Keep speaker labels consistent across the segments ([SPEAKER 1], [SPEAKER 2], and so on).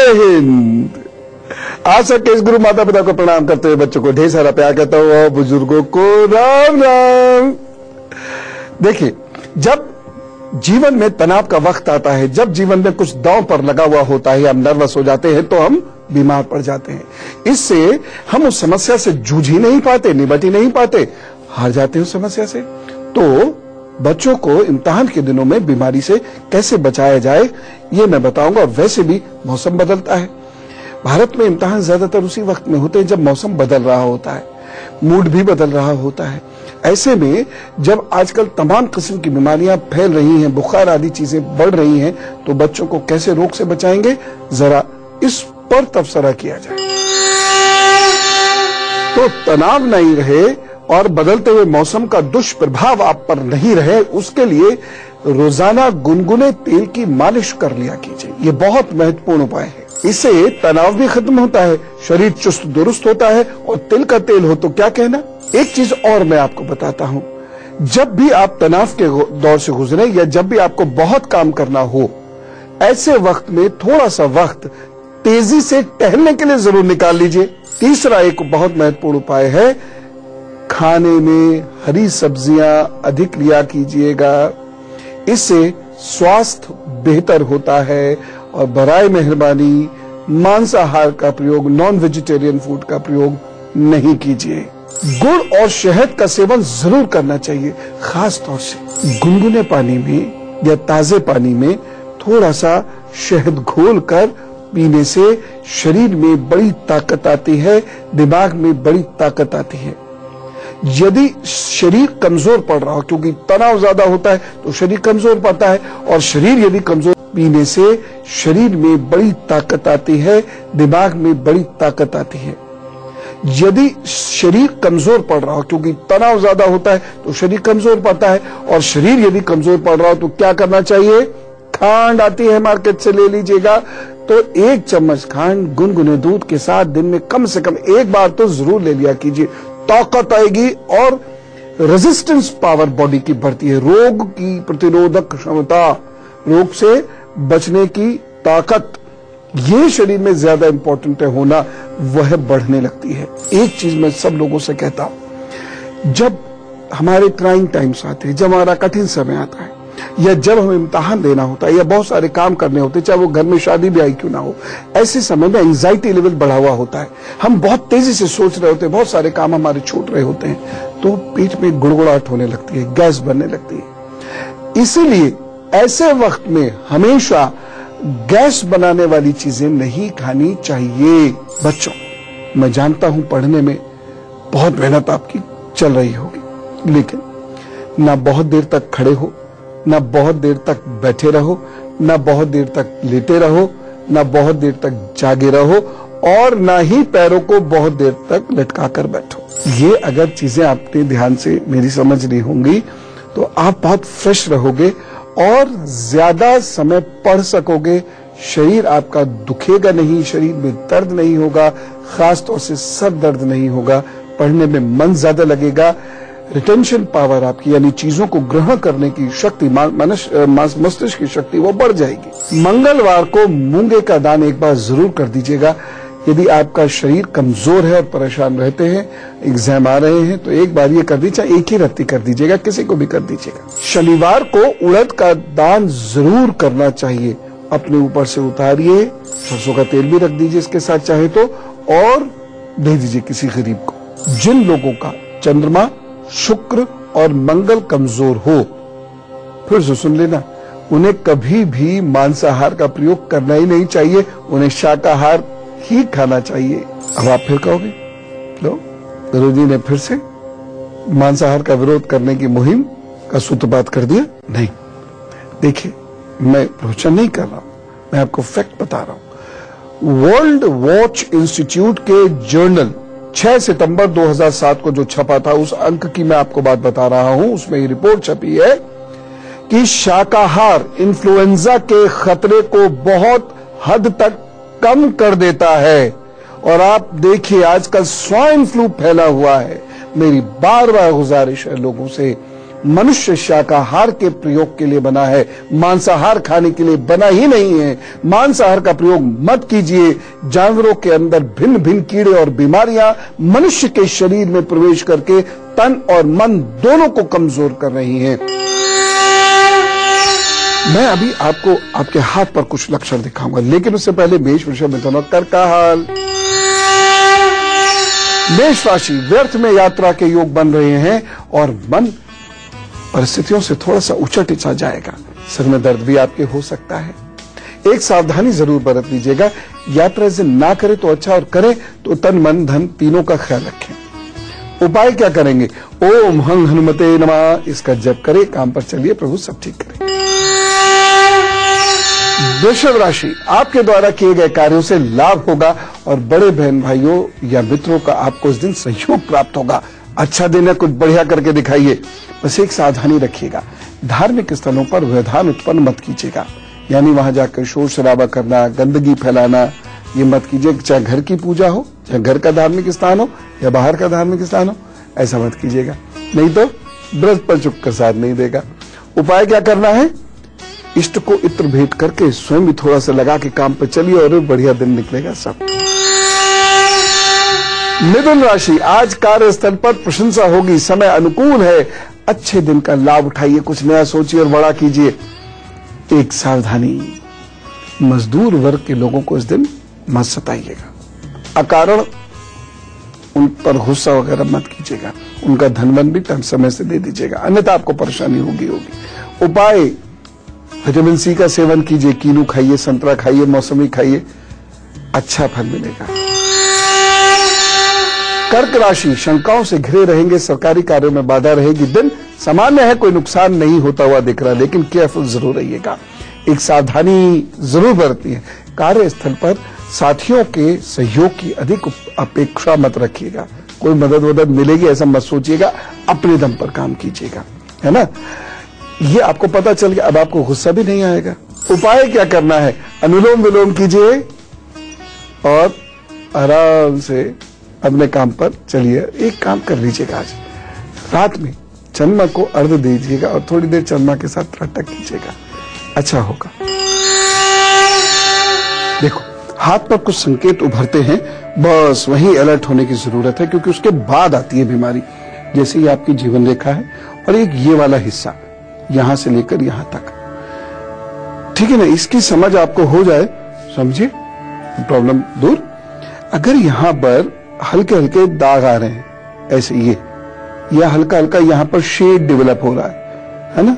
[SPEAKER 1] जय हिंद। आशा केस गुरु माता पिता को प्रणाम करते हुए बच्चों को ढेर सारा प्यार करता हूँ और बुजुर्गों को राम राम। देखिए, जब जीवन में तनाव का वक्त आता है, जब जीवन में कुछ दांव पर लगा हुआ होता है, हम नर्वस हो जाते हैं तो हम बीमार पड़ जाते हैं। इससे हम उस समस्या से जूझ ही नहीं पाते, निपट ही नहीं पाते, हार जाते हैं उस समस्या से। तो बच्चों को इम्तिहान के दिनों में बीमारी से कैसे बचाया जाए ये मैं बताऊंगा। वैसे भी मौसम बदलता है, भारत में इम्तिहान ज्यादातर उसी वक्त में होते हैं जब मौसम बदल रहा होता है, मूड भी बदल रहा होता है। ऐसे में जब आजकल तमाम किस्म की बीमारियां फैल रही हैं, बुखार आदि चीजें बढ़ रही हैं, तो बच्चों को कैसे रोग से बचाएंगे, जरा इस पर तबसरा किया जाए। तो तनाव नहीं रहे और बदलते हुए मौसम का दुष्प्रभाव आप पर नहीं रहे, उसके लिए रोजाना गुनगुने तेल की मालिश कर लिया कीजिए। ये बहुत महत्वपूर्ण उपाय है। इससे तनाव भी खत्म होता है, शरीर चुस्त दुरुस्त होता है और तिल का तेल हो तो क्या कहना। एक चीज और मैं आपको बताता हूं, जब भी आप तनाव के दौर से गुजरे या जब भी आपको बहुत काम करना हो, ऐसे वक्त में थोड़ा सा वक्त तेजी से टहलने के लिए जरूर निकाल लीजिए। तीसरा एक बहुत महत्वपूर्ण उपाय है, खाने में हरी सब्जियां अधिक लिया कीजिएगा। इससे स्वास्थ्य बेहतर होता है। और बराए मेहरबानी मांसाहार का प्रयोग, नॉन वेजिटेरियन फूड का प्रयोग नहीं कीजिए। गुड़ और शहद का सेवन जरूर करना चाहिए, खास तौर से गुनगुने पानी में या ताजे पानी में थोड़ा सा शहद घोलकर पीने से शरीर में बड़ी ताकत आती है, दिमाग में बड़ी ताकत आती है। यदि शरीर कमजोर पड़ रहा हो, क्योंकि तनाव ज्यादा होता है तो शरीर कमजोर पड़ता है, और शरीर यदि कमजोर, पीने से शरीर में बड़ी ताकत आती है, दिमाग में बड़ी ताकत आती है। यदि शरीर कमजोर पड़ रहा हो, क्योंकि तनाव ज्यादा होता है तो शरीर कमजोर पड़ता है, और शरीर यदि कमजोर पड़ रहा हो तो क्या करना चाहिए, खांड आती है मार्केट से, ले लीजिएगा। तो 1 चम्मच खांड गुनगुने दूध के साथ दिन में कम से कम एक बार तो जरूर ले लिया कीजिए। ताकत आएगी और रेजिस्टेंस पावर बॉडी की बढ़ती है, रोग की प्रतिरोधक क्षमता, रोग से बचने की ताकत, ये शरीर में ज्यादा इंपॉर्टेंट है होना, वह बढ़ने लगती है। एक चीज मैं सब लोगों से कहता हूं, जब हमारे ट्राइंग टाइम्स आते हैं, जब हमारा कठिन समय आता है, या जब हमें इम्तिहान देना होता है, या बहुत सारे काम करने होते हैं, चाहे वो घर में शादी भी आई क्यों ना हो, ऐसे समय में एंजाइटी लेवल बढ़ा हुआ होता है, हम बहुत तेजी से सोच रहे होते हैं, बहुत सारे काम हमारे छूट रहे होते हैं, तो पेट में गुड़गुड़ाहट होने लगती है, गैस बनने लगती है। इसीलिए ऐसे वक्त में हमेशा गैस बनाने वाली चीजें नहीं खानी चाहिए। बच्चों, मैं जानता हूं पढ़ने में बहुत मेहनत आपकी चल रही होगी, लेकिन ना बहुत देर तक खड़े हो, ना बहुत देर तक बैठे रहो, ना बहुत देर तक लेटे रहो, ना बहुत देर तक जागे रहो, और ना ही पैरों को बहुत देर तक लटका कर बैठो। ये अगर चीजें आपने ध्यान से मेरी समझ ली होंगी तो आप बहुत फ्रेश रहोगे और ज्यादा समय पढ़ सकोगे। शरीर आपका दुखेगा नहीं, शरीर में दर्द नहीं होगा, खासतौर से सर दर्द नहीं होगा, पढ़ने में मन ज्यादा लगेगा, रिटेंशन पावर आपकी यानी चीजों को ग्रहण करने की शक्ति, मस्तिष्क की शक्ति वो बढ़ जाएगी। मंगलवार को मूंगे का दान एक बार जरूर कर दीजिएगा। यदि आपका शरीर कमजोर है और परेशान रहते हैं, एग्जाम आ रहे हैं, तो एक बार ये कर दीजिए, एक ही रत्ती कर दीजिएगा, किसी को भी कर दीजिएगा। शनिवार को उड़द का दान जरूर करना चाहिए। अपने ऊपर से उतारिए, सरसों का तेल भी रख दीजिए इसके साथ चाहे तो, और दे दीजिए किसी गरीब को। जिन लोगों का चंद्रमा, शुक्र और मंगल कमजोर हो, फिर से सुन लेना, उन्हें कभी भी मांसाहार का प्रयोग करना ही नहीं चाहिए, उन्हें शाकाहार ही खाना चाहिए। अब आप फिर कहोगे, लो गुरु जी ने फिर से मांसाहार का विरोध करने की मुहिम का सूत्रपात कर दिया। नहीं, देखिए, मैं प्रवचन नहीं कर रहा हूं, मैं आपको फैक्ट बता रहा हूं। वर्ल्ड वॉच इंस्टीट्यूट के जर्नल 6 सितंबर 2007 को जो छपा था, उस अंक की मैं आपको बात बता रहा हूं। उसमें ये रिपोर्ट छपी है कि शाकाहार इन्फ्लुएंजा के खतरे को बहुत हद तक कम कर देता है। और आप देखिए, आजकल स्वाइन फ्लू फैला हुआ है। मेरी बार बार गुजारिश है लोगों से, मनुष्य शाकाहार के प्रयोग के लिए बना है, मांसाहार खाने के लिए बना ही नहीं है। मांसाहार का प्रयोग मत कीजिए। जानवरों के अंदर भिन्न भिन्न कीड़े और बीमारियां मनुष्य के शरीर में प्रवेश करके तन और मन दोनों को कमजोर कर रही हैं। मैं अभी आपको आपके हाथ पर कुछ लक्षण दिखाऊंगा, लेकिन उससे पहले मेष, वृषभ, मिथुन और कर्क का हाल। मेष राशि, व्यर्थ में यात्रा के योग बन रहे हैं और मन परिस्थितियों से थोड़ा सा उचट सा जाएगा। सिर में दर्द भी आपके हो सकता है। एक सावधानी जरूर बरत लीजिएगा। यात्रा से ना करे तो अच्छा, और करे तो तन मन धन तीनों का ख्याल रखें। उपाय क्या करेंगे? ओम हं हनुमते नमः, इसका जप करें, काम पर चलिए, प्रभु सब ठीक करे। वृषभ राशि, आपके द्वारा किए गए कार्यों से लाभ होगा और बड़े बहन भाइयों या मित्रों का आपको इस दिन सहयोग प्राप्त होगा। अच्छा दिन है, कुछ बढ़िया करके दिखाइए। बस एक सावधानी रखिएगा, धार्मिक स्थलों पर व्यवधान उत्पन्न मत कीजिएगा। यानी वहां जाकर शोर शराबा करना, गंदगी फैलाना, ये मत कीजिए। चाहे घर की पूजा हो, चाहे घर का धार्मिक स्थान हो या बाहर का धार्मिक स्थान हो, ऐसा मत कीजिएगा, नहीं तो बृहस्पति चुप का साथ नहीं देगा। उपाय क्या करना है? इष्ट को इत्र भेंट करके स्वयं भी थोड़ा सा लगा के काम पे चलिए और बढ़िया दिन निकलेगा सब। मिथुन राशि, आज कार्यस्थल पर प्रशंसा होगी, समय अनुकूल है। अच्छे दिन का लाभ उठाइए, कुछ नया सोचिए और बड़ा कीजिए। एक सावधानी, मजदूर वर्ग के लोगों को इस दिन मत सताइएगा। अकारण उन पर गुस्सा वगैरह मत कीजिएगा। उनका धनवन भी टाइम समय से दे दीजिएगा, अन्यथा आपको परेशानी होगी। उपाय, विटामिन सी का सेवन कीजिए, कीनू खाइए, संतरा खाइए, मौसमी खाइए, अच्छा फल मिलेगा। कर्क राशि, शंकाओं से घिरे रहेंगे, सरकारी कार्यों में बाधा रहेगी। दिन सामान्य है, कोई नुकसान नहीं होता हुआ दिख रहा, लेकिन केयरफुल जरूर रहिएगा। एक सावधानी जरूर बरतनी है। कार्यस्थल पर साथियों के सहयोग की अधिक अपेक्षा मत रखिएगा। कोई मदद मिलेगी ऐसा मत सोचिएगा, अपने दम पर काम कीजिएगा, है ना। ये आपको पता चल गया, अब आपको गुस्सा भी नहीं आएगा। उपाय क्या करना है? अनुलोम विलोम कीजिए और आराम से अपने काम पर चलिए। एक काम कर लीजिएगा, आज रात में चंद्रमा को अर्घ दीजिएगा और थोड़ी देर चंद्रमा के साथ नाटक कीजिएगा, अच्छा होगा। देखो, हाथ पर कुछ संकेत उभरते हैं, बस वही अलर्ट होने की जरूरत है, क्योंकि उसके बाद आती है बीमारी। जैसे ये आपकी जीवन रेखा है और एक ये वाला हिस्सा यहां से लेकर यहां तक, ठीक है ना। इसकी समझ आपको हो जाए, समझिए, प्रॉब्लम दूर। अगर यहां पर हल्के हल्के दाग आ रहे हैं, ऐसे ये, या हल्का हल्का यहां पर शेड डेवलप हो रहा है ना,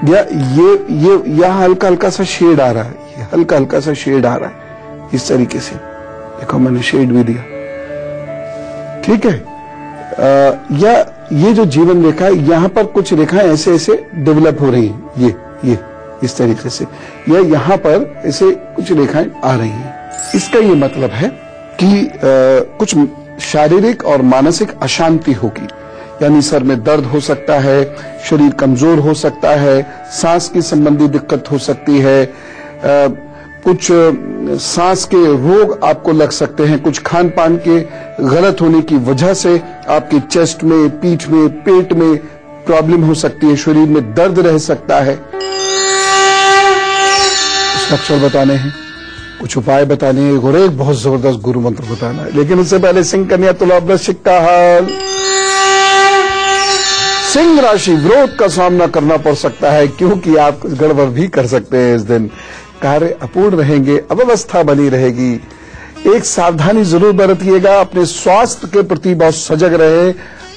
[SPEAKER 1] या ये यहां हल्का हल्का सा शेड आ रहा है, ये हल्का हल्का सा शेड आ रहा है, इस तरीके से। देखो, मैंने शेड भी दिया, ठीक है। या ये जो जीवन रेखा है, यहां पर कुछ रेखाएं ऐसे ऐसे डेवलप हो रही हैं, ये इस तरीके से, या यहां पर ऐसे कुछ रेखाएं आ रही हैं। इसका ये मतलब है कि कुछ शारीरिक और मानसिक अशांति होगी। यानी सर में दर्द हो सकता है, शरीर कमजोर हो सकता है, सांस की संबंधी दिक्कत हो सकती है, कुछ सांस के रोग आपको लग सकते हैं, कुछ खान पान के गलत होने की वजह से आपके चेस्ट में, पीठ में, पेट में प्रॉब्लम हो सकती है, शरीर में दर्द रह सकता है। कुछ लक्षण बताने हैं, कुछ उपाय बताने हैं और एक बहुत जबरदस्त गुरु मंत्र बताना है। लेकिन उससे पहले सिंह, कन्या, तुला, वृश्चिक का हाल। सिंह राशि, विरोध का सामना करना पड़ सकता है, क्योंकि आप कुछ गड़बड़ भी कर सकते हैं इस दिन। कार्य अपूर्ण रहेंगे, अव्यवस्था बनी रहेगी। एक सावधानी जरूर बरतिएगा, अपने स्वास्थ्य के प्रति बहुत सजग रहे,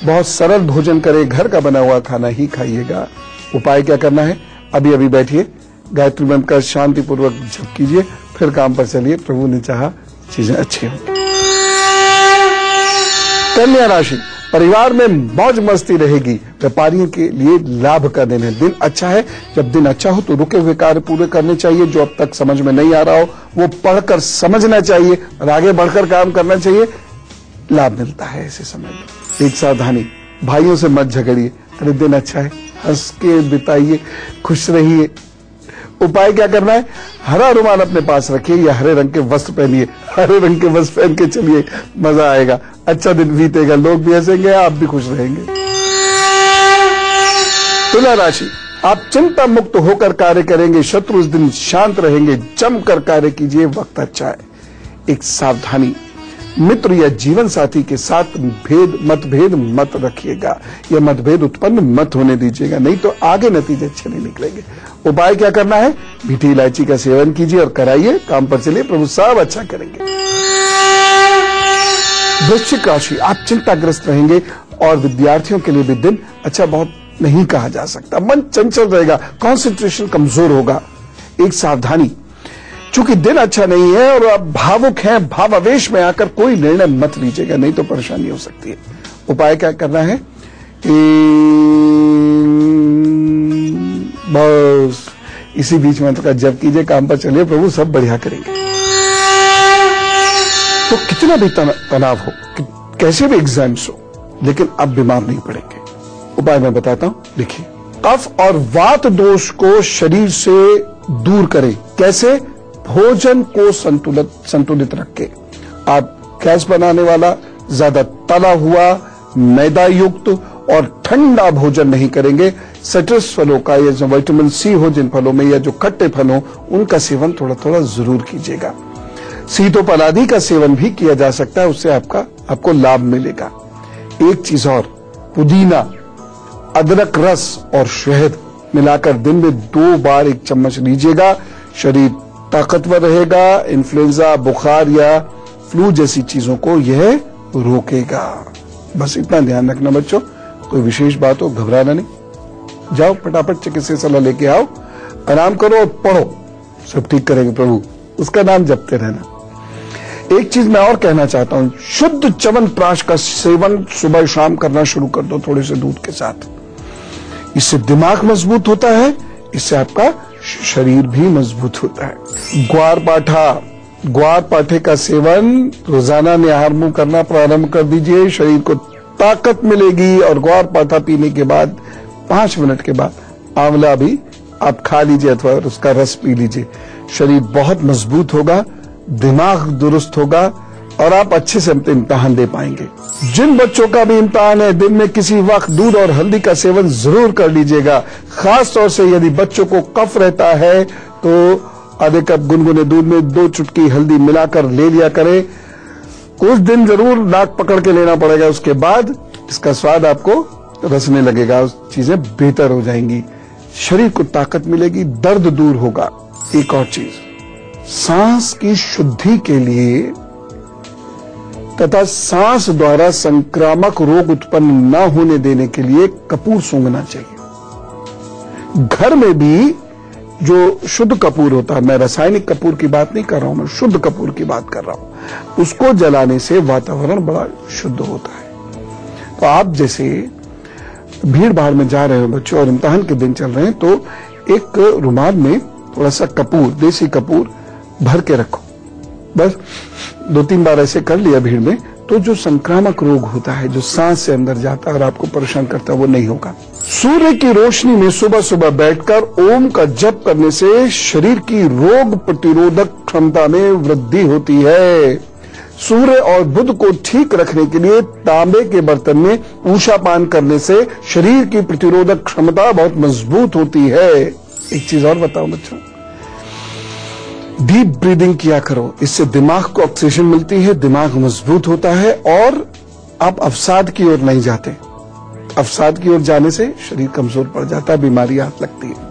[SPEAKER 1] बहुत सरल भोजन करें, घर का बना हुआ खाना ही खाइएगा। उपाय क्या करना है? अभी अभी बैठिए, गायत्री मंत्र का शांतिपूर्वक जप कीजिए, फिर काम पर चलिए, प्रभु ने चाहा चीजें अच्छी होंगी। कन्या राशि, परिवार में मौज मस्ती रहेगी, व्यापारियों के लिए लाभ का दिन है। दिन अच्छा है, जब दिन अच्छा हो तो रुके हुए कार्य पूरे करने चाहिए, जो अब तक समझ में नहीं आ रहा हो वो पढ़कर समझना चाहिए और आगे बढ़कर काम करना चाहिए, लाभ मिलता है ऐसे समय में। एक सावधानी, भाइयों से मत झगड़िए, अरे दिन अच्छा है, हंस के बिताइए, खुश रहिए। उपाय क्या करना है? हरा रुमाल अपने पास रखिए या हरे रंग के वस्त्र पहनिए, हरे रंग के वस्त्र पहन के चलिए, मजा आएगा, अच्छा दिन बीतेगा, लोग भी हंसेंगे, आप भी खुश रहेंगे। तुला राशि, आप चिंता मुक्त होकर कार्य करेंगे, शत्रु इस दिन शांत रहेंगे, जमकर कार्य कीजिए, वक्त अच्छा है। एक सावधानी, मित्र या जीवन साथी के साथ मतभेद मत रखिएगा, या मतभेद उत्पन्न मत होने दीजिएगा, नहीं तो आगे नतीजे अच्छे नहीं निकलेंगे। उपाय क्या करना है? मीठी इलायची का सेवन कीजिए और कराइए, काम पर चलिए, प्रभु सब अच्छा करेंगे। वृश्चिक राशि, आप चिंताग्रस्त रहेंगे और विद्यार्थियों के लिए भी दिन अच्छा बहुत नहीं कहा जा सकता। मन चंचल रहेगा, कंसंट्रेशन कमजोर होगा। एक सावधानी, चूंकि दिन अच्छा नहीं है और आप भावुक हैं, भावावेश में आकर कोई निर्णय मत लीजिएगा, नहीं तो परेशानी हो सकती है। उपाय क्या करना है? बस इसी बीच मंत्र का जप कीजिए, काम पर चलिए, प्रभु सब बढ़िया करेंगे। तो कितना भी तनाव हो, कैसे भी एग्जाम्स हो, लेकिन अब बीमार नहीं पड़ेंगे। उपाय मैं बताता हूं, देखिए। कफ और वात दोष को शरीर से दूर करें। कैसे? भोजन को संतुलित रख के। आप गैस बनाने वाला, ज्यादा तला हुआ, मैदा युक्त और ठंडा भोजन नहीं करेंगे। सिट्रस फलों का, या जो विटामिन सी हो जिन फलों में, या जो खट्टे फल हो, उनका सेवन थोड़ा थोड़ा जरूर कीजिएगा। सीतोफल आदि का सेवन भी किया जा सकता है, उससे आपको लाभ मिलेगा। एक चीज और, पुदीना, अदरक रस और शहद मिलाकर दिन में 2 बार 1 चम्मच लीजिएगा। शरीर ताकतवर रहेगा, इन्फ्लुएंजा, बुखार या फ्लू जैसी चीजों को यह रोकेगा। बस इतना ध्यान रखना बच्चों। कोई विशेष बात हो, घबराना नहीं, जाओ फटाफट चिकित्सकीय सलाह लेके आओ, आराम करो और पढ़ो, सब ठीक करेंगे प्रभु, उसका नाम जपते रहना। एक चीज मैं और कहना चाहता हूं, शुद्ध च्यवनप्राश का सेवन सुबह शाम करना शुरू कर दो, थोड़े से दूध के साथ। इससे दिमाग मजबूत होता है, इससे आपका शरीर भी मजबूत होता है। ग्वार पाठे का सेवन रोजाना निहार मुंह करना प्रारंभ कर दीजिए, शरीर को ताकत मिलेगी। और ग्वार पाठा पीने के बाद 5 मिनट के बाद आंवला भी आप खा लीजिए अथवा उसका रस पी लीजिए। शरीर बहुत मजबूत होगा, दिमाग दुरुस्त होगा और आप अच्छे से इम्तिहान दे पाएंगे। जिन बच्चों का भी इम्तिहान है, दिन में किसी वक्त दूध और हल्दी का सेवन जरूर कर लीजिएगा। खास तौर से यदि बच्चों को कफ रहता है तो आधे कप गुनगुने दूध में 2 चुटकी हल्दी मिलाकर ले लिया करें। कुछ दिन जरूर नाक पकड़ के लेना पड़ेगा, उसके बाद इसका स्वाद आपको रसने लगेगा, चीजें बेहतर हो जाएंगी, शरीर को ताकत मिलेगी, दर्द दूर होगा। एक और चीज, सांस की शुद्धि के लिए तथा सांस द्वारा संक्रामक रोग उत्पन्न न होने देने के लिए कपूर सूंघना चाहिए। घर में भी जो शुद्ध कपूर होता है, मैं रासायनिक कपूर की बात नहीं कर रहा हूं, मैं शुद्ध कपूर की बात कर रहा हूं, उसको जलाने से वातावरण बड़ा शुद्ध होता है। तो आप जैसे भीड़ भाड़ में जा रहे हो बच्चों और इम्तिहान के दिन चल रहे हैं, तो एक रुमाल में थोड़ा सा कपूर, देसी कपूर भर के रखो। बस 2-3 बार ऐसे कर लिया भीड़ में, तो जो संक्रामक रोग होता है, जो सांस से अंदर जाता है और आपको परेशान करता है, वो नहीं होगा। सूर्य की रोशनी में सुबह सुबह बैठकर ओम का जप करने से शरीर की रोग प्रतिरोधक क्षमता में वृद्धि होती है। सूर्य और बुध को ठीक रखने के लिए तांबे के बर्तन में ऊषा पान करने से शरीर की प्रतिरोधक क्षमता बहुत मजबूत होती है। एक चीज और बताओ बच्चों, डीप ब्रीदिंग किया करो, इससे दिमाग को ऑक्सीजन मिलती है, दिमाग मजबूत होता है और आप अवसाद की ओर नहीं जाते। अवसाद की ओर जाने से शरीर कमजोर पड़ जाता है, बीमारी हाथ लगती है।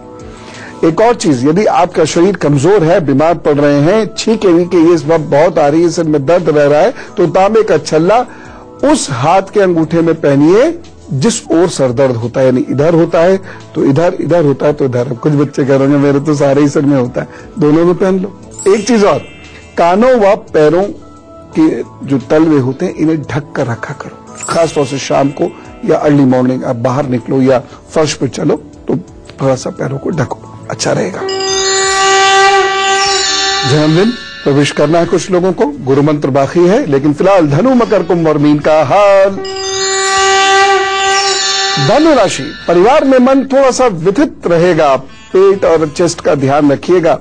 [SPEAKER 1] एक और चीज, यदि आपका शरीर कमजोर है, बीमार पड़ रहे हैं, छींके वीके ये सब बहुत आ रही है, सिर में दर्द रह रहा है, तो तांबे का छल्ला उस हाथ के अंगूठे में पहनिए जिस ओर सरदर्द होता है, यानी इधर होता है तो इधर, इधर होता है तो इधर। कुछ बच्चे कह रहे हैं मेरे तो सारे ही सर में होता है, दोनों में पहन लो। एक चीज और, कानों व पैरों के जो तलवे होते हैं इन्हें ढक कर रखा करो। खासतौर से शाम को या अर्ली मॉर्निंग आप बाहर निकलो या फर्श पर चलो तो थोड़ा सा पैरों को ढको, अच्छा रहेगा। जन्मदिन प्रवेश करना है कुछ लोगों को, गुरु मंत्र बाकी है, लेकिन फिलहाल धनु, मकर, कुंभ और मीन का हाल। धनु राशि, परिवार में मन थोड़ा सा व्यथित रहेगा, पेट और चेस्ट का ध्यान रखिएगा।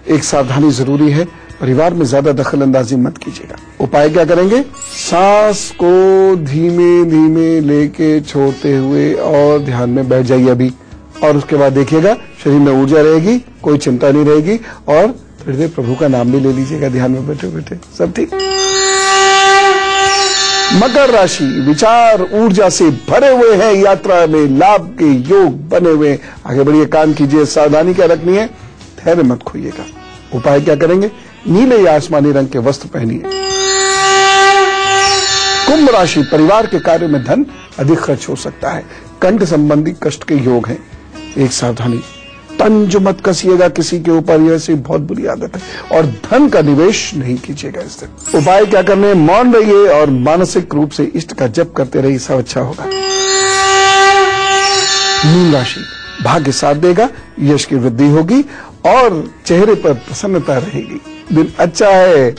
[SPEAKER 1] एक सावधानी जरूरी है, परिवार में ज्यादा दखल अंदाजी मत कीजिएगा। उपाय क्या करेंगे? सांस को धीमे धीमे लेके छोड़ते हुए और ध्यान में बैठ जाइए। अभी और उसके बाद देखिएगा शरीर में ऊर्जा रहेगी, कोई चिंता नहीं रहेगी और थोड़ी देर प्रभु का नाम भी ले लीजिएगा ध्यान में बैठे बैठे, सब ठीक। मकर राशि विचार ऊर्जा से भरे हुए हैं, यात्रा में लाभ के योग बने हुए, आगे बढ़िए, काम कीजिए, सावधानी क्या रखनी है, धैर्य मत खोइएगा। उपाय क्या करेंगे, नीले या आसमानी रंग के वस्त्र पहनिए। कुंभ राशि परिवार के कार्यों में धन अधिक खर्च हो सकता है, कंठ संबंधी कष्ट के योग हैं, एक सावधानी, तंज मत कसिएगा किसी के ऊपर, यह ऐसी बहुत बुरी आदत है, और धन का निवेश नहीं कीजिएगा इस दिन। उपाय क्या करने, मौन रहिए और मानसिक रूप से इष्ट का जप करते रहिए, सब अच्छा होगा। मीन राशि भाग्य साथ देगा, यश की वृद्धि होगी और चेहरे पर प्रसन्नता रहेगी, दिन अच्छा है,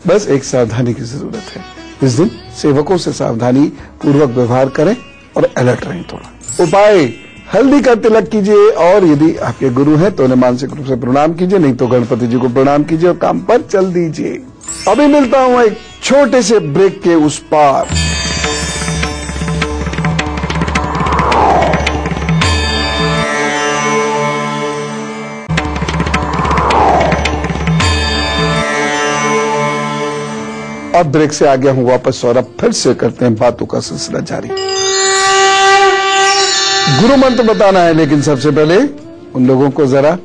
[SPEAKER 1] बस एक सावधानी की जरूरत है। इस दिन सेवकों से सावधानी पूर्वक व्यवहार करें और अलर्ट रहें थोड़ा। उपाय, हल्दी का तिलक कीजिए और यदि आपके गुरु हैं तो उन्हें मानसिक रूप से प्रणाम कीजिए, नहीं तो गणपति जी को प्रणाम कीजिए और काम पर चल दीजिए। अभी मिलता हूं एक छोटे से ब्रेक के उस पार। अब ब्रेक से आ गया हूं वापस और अब फिर से करते हैं बातों का सिलसिला जारी। गुरु मंत्र बताना है, लेकिन सबसे पहले उन लोगों को जरा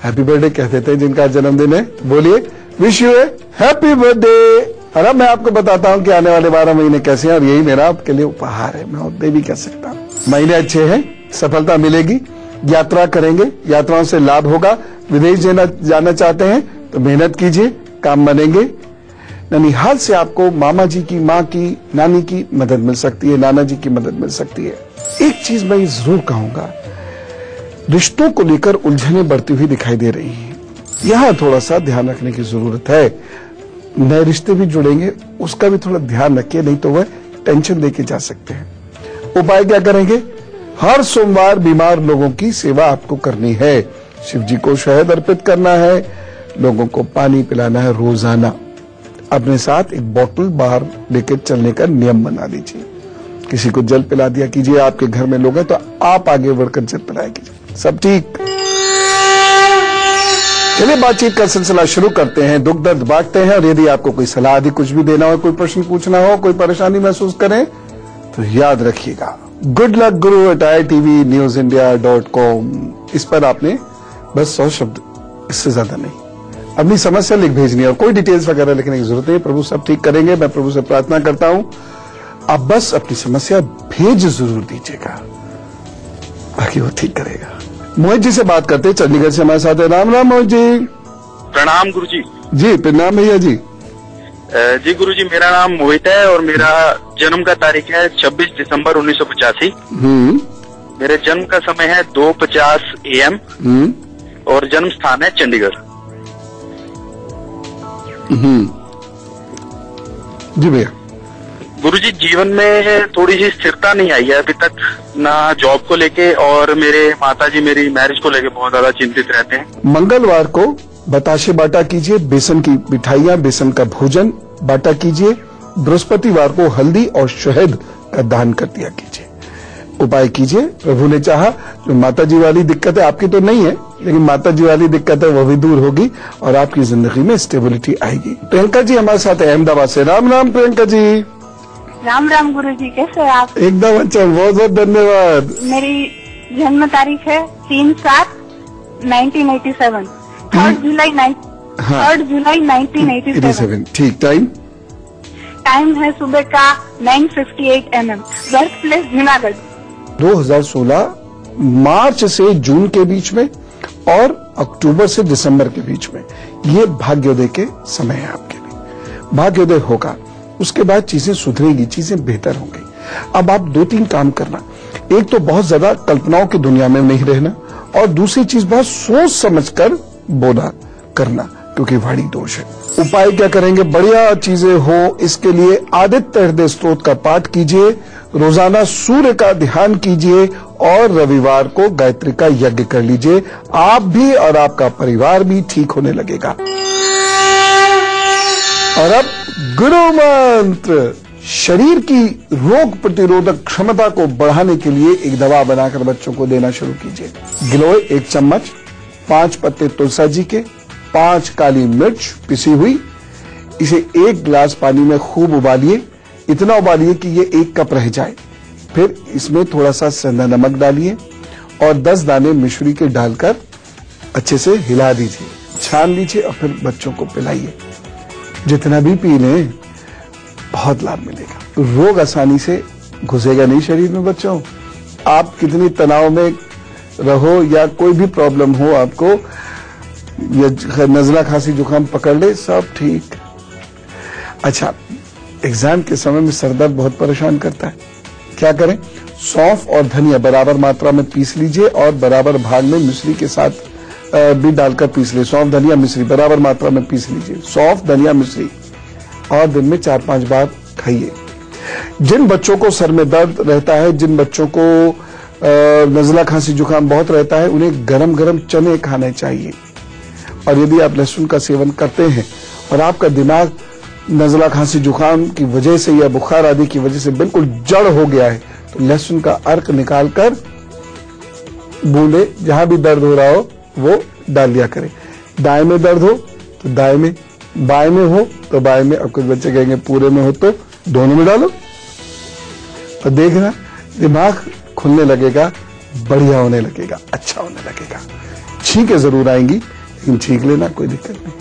[SPEAKER 1] हैप्पी बर्थडे कह देते हैं जिनका जन्मदिन है। बोलिए, wish U A happy birthday. और अब मैं आपको बताता हूं कि आने वाले 12 महीने कैसे हैं और यही मेरा आपके लिए उपहार है, मैं और दे भी कह सकता हूं। महीने अच्छे हैं, सफलता मिलेगी, यात्रा करेंगे, यात्राओं से लाभ होगा, विदेश जाना चाहते हैं तो मेहनत कीजिए, काम बनेंगे। ननिहाल से आपको मामा जी की, माँ की, नानी की मदद मिल सकती है, नाना जी की मदद मिल सकती है। एक चीज मैं जरूर कहूंगा, रिश्तों को लेकर उलझने बढ़ती हुई दिखाई दे रही हैं, यहां थोड़ा सा ध्यान रखने की जरूरत है। नए रिश्ते भी जुड़ेंगे, उसका भी थोड़ा ध्यान रखिए, नहीं तो वह टेंशन लेके जा सकते हैं। उपाय क्या करेंगे, हर सोमवार बीमार लोगों की सेवा आपको करनी है, शिव जी को शहद अर्पित करना है, लोगों को पानी पिलाना है रोजाना। अपने साथ एक बोतल बाहर लेकर चलने का नियम बना लीजिए, किसी को जल पिला दिया कीजिए, आपके घर में लोग हैं तो आप आगे बढ़कर जल पिलाया कीजिए, सब ठीक। चलिए बातचीत का सिलसिला शुरू करते हैं, दुख दर्द बांटते हैं, और यदि आपको कोई सलाह आदि कुछ भी देना हो, कोई प्रश्न पूछना हो, कोई परेशानी महसूस करें तो याद रखिएगा गुड लक guru@itvnewsindia.com, इस पर आपने बस 100 शब्द, इससे ज्यादा नहीं, अपनी समस्या लिख भेजनी है और कोई डिटेल्स वगैरह लिखने की जरूरत नहीं, प्रभु सब ठीक करेंगे। मैं प्रभु से प्रार्थना करता हूं, आप बस अपनी समस्या भेज जरूर दीजिएगा, बाकी वो ठीक करेगा। मोहित जी से बात करते हैं, चंडीगढ़ से हमारे साथ है। राम राम मोहित जी।
[SPEAKER 2] प्रणाम गुरु जी।
[SPEAKER 1] जी प्रणाम भैया जी।
[SPEAKER 2] जी गुरु जी, मेरा नाम मोहित है और मेरा जन्म का तारीख है 26 दिसंबर 1985। मेरे जन्म का समय है 2:50 AM और जन्म स्थान है चंडीगढ़।
[SPEAKER 1] जी भैया।
[SPEAKER 2] गुरु जी, जीवन में थोड़ी सी स्थिरता नहीं आई है अभी तक, ना जॉब को लेके, और मेरे माताजी मेरी मैरिज को लेके बहुत ज्यादा चिंतित रहते हैं।
[SPEAKER 1] मंगलवार को बताशे बाटा कीजिए, बेसन की मिठाइयां, बेसन का भोजन बाटा कीजिए। बृहस्पतिवार को हल्दी और शहद का दान कर दिया कीजिए। उपाय कीजिए, प्रभु ने चाहा जो माताजी वाली दिक्कत है, आपकी तो नहीं है, लेकिन माताजी वाली दिक्कत है वो भी दूर होगी और आपकी जिंदगी में स्टेबिलिटी आएगी। प्रियंका जी हमारे साथ है अहमदाबाद से। राम राम प्रियंका जी।
[SPEAKER 3] राम राम गुरु जी, कैसे हैं आप?
[SPEAKER 1] एकदम अच्छा, बहुत बहुत धन्यवाद।
[SPEAKER 3] मेरी जन्म तारीख है 3/7/1987, 3 जुलाई 1987।
[SPEAKER 1] ठीक।
[SPEAKER 3] टाइम है सुबह का 9:58 AM। Birth place Junagadh.
[SPEAKER 1] 2016 मार्च से जून के बीच में और अक्टूबर से दिसंबर के बीच में ये भाग्योदय के समय है आपके लिए। भाग्योदय होगा, उसके बाद चीजें सुधरेगी, चीजें बेहतर होंगी। अब आप 2-3 काम करना, एक तो बहुत ज्यादा कल्पनाओं की दुनिया में नहीं रहना, और दूसरी चीज बहुत सोच समझकर बोला करना, क्योंकि वाणी दोष है। उपाय क्या करेंगे, बढ़िया चीजें हो इसके लिए आदित्य हृदय स्तोत्र का पाठ कीजिए, रोजाना सूर्य का ध्यान कीजिए और रविवार को गायत्री का यज्ञ कर लीजिए। आप भी और आपका परिवार भी ठीक होने लगेगा। और अब गुरु मंत्र, शरीर की रोग प्रतिरोधक क्षमता को बढ़ाने के लिए एक दवा बनाकर बच्चों को देना शुरू कीजिए। गिलोय 1 चम्मच, 5 पत्ते तुलसा जी के, 5 काली मिर्च पिसी हुई, इसे 1 गिलास पानी में खूब उबालिए, इतना उबालिए कि ये 1 कप रह जाए। फिर इसमें थोड़ा सा सेंधा नमक डालिए और 10 दाने मिश्री के डालकर अच्छे से हिला दीजिए, छान लीजिए और फिर बच्चों को पिलाइए। जितना भी पी लें बहुत लाभ मिलेगा। रोग आसानी से घुसेगा नहीं शरीर में बच्चों। आप कितनी तनाव में रहो या कोई भी प्रॉब्लम हो आपको, या नजला खांसी जुकाम पकड़ ले, सब ठीक। अच्छा, एग्जाम के समय में सर दर्द बहुत परेशान करता है, क्या करें? सौंफ और धनिया बराबर मात्रा में पीस लीजिए और बराबर भाग में मिश्री के साथ भी डालकर पीस लीजिए। सौंफ धनिया मिश्री बराबर मात्रा में पीस लीजिए, सौंफ धनिया मिश्री, और दिन में 4-5 बार खाइए। जिन बच्चों को सर में दर्द रहता है, जिन बच्चों को नजला खांसी जुकाम बहुत रहता है, उन्हें गरम गरम चने खाने चाहिए। और यदि आप लहसुन का सेवन करते हैं और आपका दिमाग नजला खांसी जुकाम की वजह से या बुखार आदि की वजह से बिल्कुल जड़ हो गया है, तो लहसुन का अर्क निकालकर बूंदे जहां भी दर्द हो रहा हो वो डाल दिया करें। दाएं में दर्द हो तो दाएं में, बाएं में हो तो बाएं में, अब कुछ बच्चे कहेंगे पूरे में हो तो दोनों में डालो, और देखना दिमाग खुलने लगेगा, बढ़िया होने लगेगा, अच्छा होने लगेगा। छींकें जरूर आएंगी लेकिन छींक लेना, कोई दिक्कत नहीं।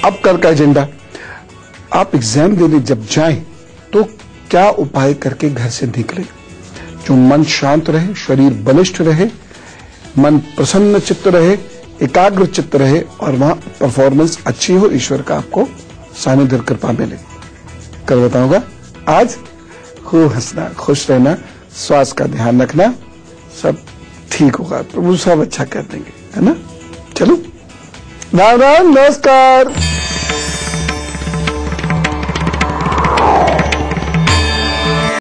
[SPEAKER 1] अब कल का एजेंडा, आप एग्जाम देने जब जाएं तो क्या उपाय करके घर से निकले जो मन शांत रहे, शरीर बलिष्ठ रहे, मन प्रसन्न चित्त रहे, एकाग्र चित्त रहे और वहां परफॉर्मेंस अच्छी हो, ईश्वर का आपको सानिध्य कृपा मिले। कल बताऊंगा। आज खूब हंसना, खुश रहना, स्वास्थ्य का ध्यान रखना, सब ठीक होगा, प्रभु सब अच्छा कर देंगे, है ना। चलो, राम राम, नमस्कार।